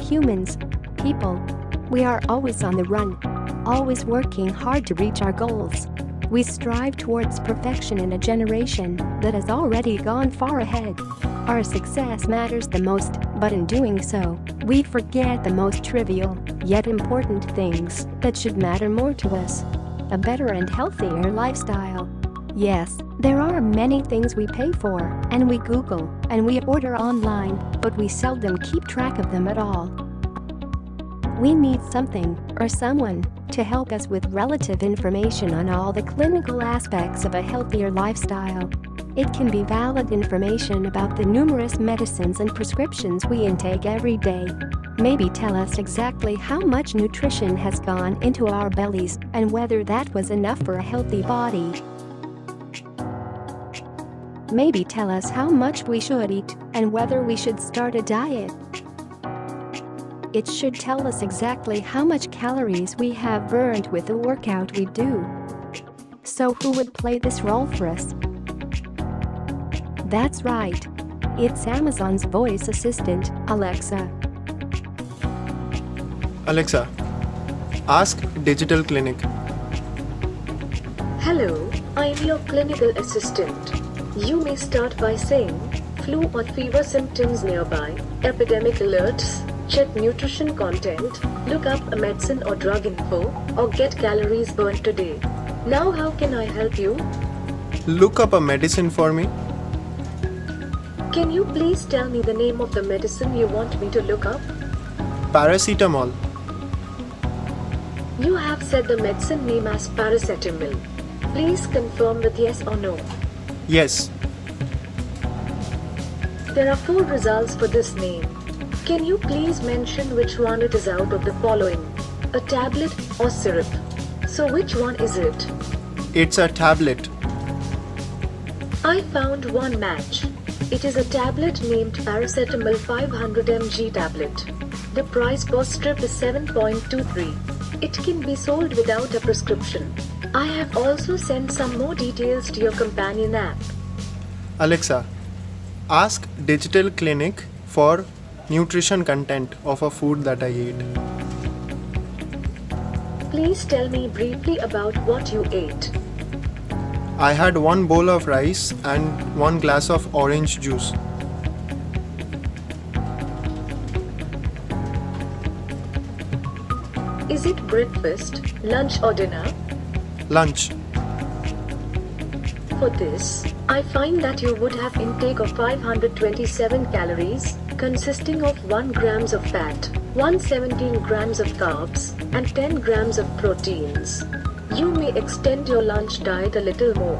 humans, people. We are always on the run, always working hard to reach our goals. We strive towards perfection in a generation that has already gone far ahead. Our success matters the most, but in doing so, we forget the most trivial, yet important things that should matter more to us. A better and healthier lifestyle. Yes, there are many things we pay for, and we Google, and we order online, but we seldom keep track of them at all. We need something, or someone, to help us with relative information on all the clinical aspects of a healthier lifestyle. It can be valid information about the numerous medicines and prescriptions we intake every day. Maybe tell us exactly how much nutrition has gone into our bellies and whether that was enough for a healthy body. Maybe tell us how much we should eat and whether we should start a diet. It should tell us exactly how much calories we have burned with the workout we do. So who would play this role for us? That's right. It's Amazon's voice assistant, Alexa. Alexa, ask Digital Clinic. Hello, I am your clinical assistant. You may start by saying, flu or fever symptoms nearby, epidemic alerts, check nutrition content, look up a medicine or drug info, or get calories burned today. Now how can I help you? Look up a medicine for me. Can you please tell me the name of the medicine you want me to look up? Paracetamol. You have said the medicine name as paracetamol. Please confirm with yes or no. Yes. There are 4 results for this name. Can you please mention which one it is out of the following? A tablet or syrup? So which one is it? It's a tablet. I found one match. It is a tablet named paracetamol 500 mg tablet. The price per strip is 7.23. It can be sold without a prescription. I have also sent some more details to your companion app. Alexa, ask Digital Clinic for nutrition content of a food that I ate. Please tell me briefly about what you ate. I had 1 bowl of rice and 1 glass of orange juice. Is it breakfast, lunch or dinner? Lunch. For this, I find that you would have intake of 527 calories, consisting of 1 grams of fat, 117 grams of carbs, and 10 grams of proteins. You may extend your lunch diet a little more.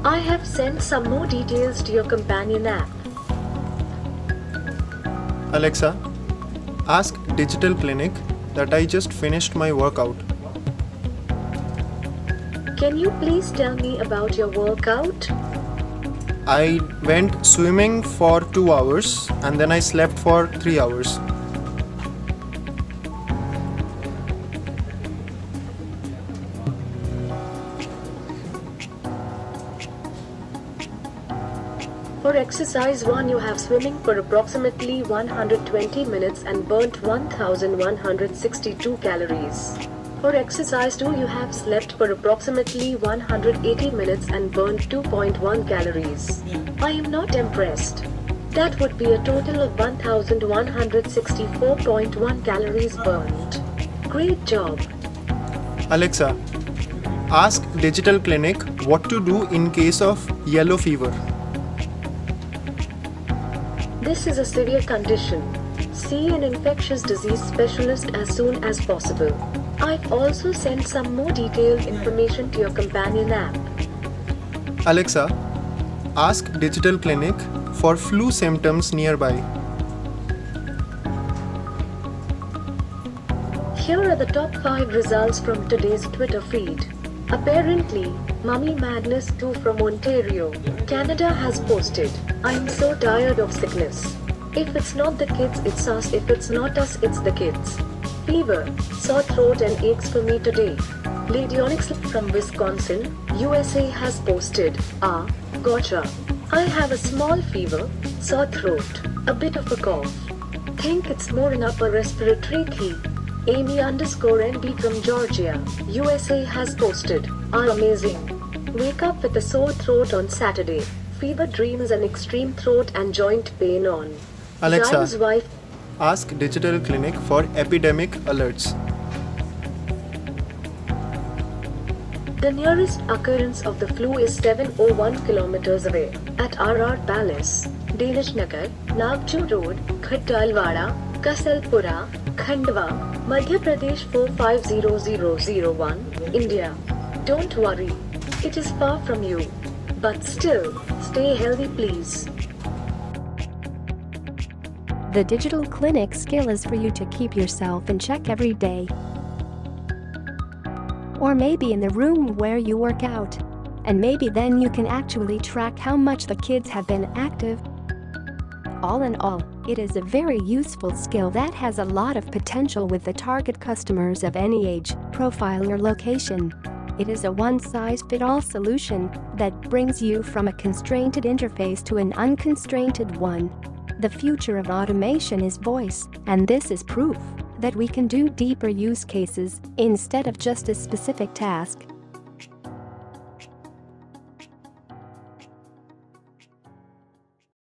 I have sent some more details to your companion app. Alexa, ask Digital Clinic that I just finished my workout. Can you please tell me about your workout? I went swimming for 2 hours and then I slept for 3 hours. For exercise 1, you have swimming for approximately 120 minutes and burnt 1162 calories. For exercise 2, you have slept for approximately 180 minutes and burned 2.1 calories. I am not impressed. That would be a total of 1164.1 calories burned. Great job. Alexa, ask Digital Clinic what to do in case of yellow fever. This is a severe condition. See an infectious disease specialist as soon as possible. I've also sent some more detailed information to your companion app. Alexa, ask Digital Clinic for flu symptoms nearby. Here are the top 5 results from today's Twitter feed. Apparently, Mummy Madness 2 from Ontario, Canada has posted, "I'm so tired of sickness. If it's not the kids, it's us. If it's not us, it's the kids. Fever, sore throat and aches for me today." Gladiators from Wisconsin, USA has posted, "Gotcha. I have a small fever, sore throat, a bit of a cough. think it's more an upper respiratory thing. Amy_NB from Georgia, USA has posted, are amazing. Wake up with a sore throat on Saturday. Fever dreams and extreme throat and joint pain on. Alexa, Guy's wife. ask Digital Clinic for epidemic alerts. The nearest occurrence of the flu is 701 kilometers away, at RR Palace, Danish Nagar, Nagpur Road, Khattalwada, Kasalpura, Khandwa, Madhya Pradesh 450001, India. Don't worry, it is far from you. But still, stay healthy please. The digital clinic skill is for you to keep yourself in check every day. Or maybe in the room where you work out. And maybe then you can actually track how much the kids have been active. All in all, it is a very useful skill that has a lot of potential with the target customers of any age, profile or location. It is a one-size-fits-all solution that brings you from a constrained interface to an unconstrained one. The future of automation is voice, and this is proof that we can do deeper use cases instead of just a specific task.